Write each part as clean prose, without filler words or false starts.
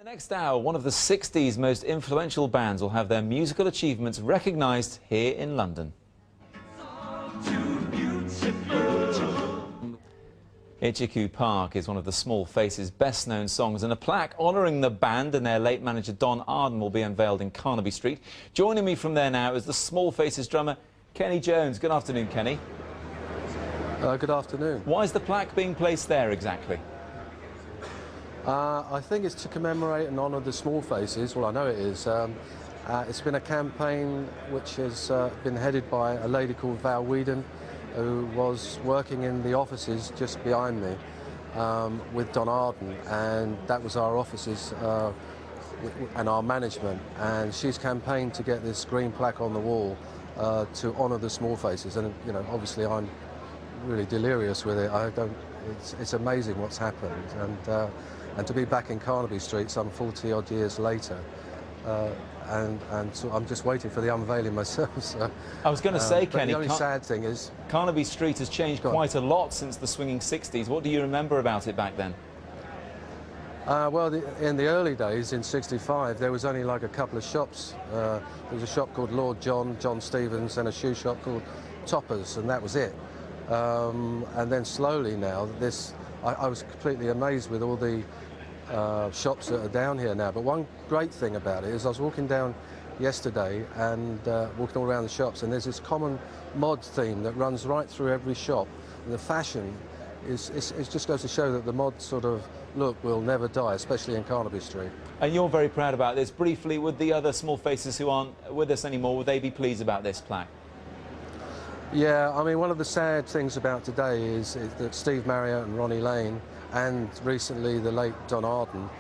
Next hour, one of the 60s most influential bands will have their musical achievements recognised here in London. Ichiku Park is one of the Small Faces' best-known songs, and a plaque honouring the band and their late manager Don Arden will be unveiled in Carnaby Street. Joining me from there now is the Small Faces drummer Kenney Jones. Good afternoon, Kenny. Good afternoon. Why is the plaque being placed there exactly? I think it's to commemorate and honour the Small Faces. Well, I know it is. It's been a campaign which has been headed by a lady called Val Whedon, who was working in the offices just behind me with Don Arden, and that was our offices and our management. And she's campaigned to get this green plaque on the wall to honour the Small Faces. And you know, obviously, I'm really delirious with it. It's amazing what's happened, and to be back in Carnaby Street some 40-odd years later, and so I'm just waiting for the unveiling myself. So, I was going to say, Kenny, the only sad thing is Carnaby Street has changed quite a lot since the swinging 60s. What do you remember about it back then? Well, in the early days, in '65, there was only like a couple of shops. There was a shop called Lord John Stevens, and a shoe shop called Toppers, and that was it. And then slowly now, I was completely amazed with all the shops that are down here now. But one great thing about it is I was walking down yesterday and walking all around the shops, and there's this common mod theme that runs right through every shop. And the fashion it just goes to show that the mod sort of look will never die, especially in Carnaby Street. And you're very proud about this. Briefly, would the other Small Faces who aren't with us anymore, would they be pleased about this plaque? Yeah, I mean, one of the sad things about today is that Steve Marriott and Ronnie Lane, and recently the late Don Arden,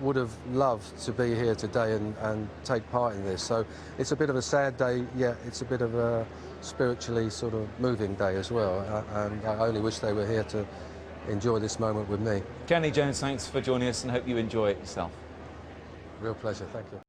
would have loved to be here today and take part in this. So it's a bit of a sad day, yet it's a bit of a spiritually sort of moving day as well. And I only wish they were here to enjoy this moment with me. Kenney Jones, thanks for joining us, and hope you enjoy it yourself. Real pleasure, thank you.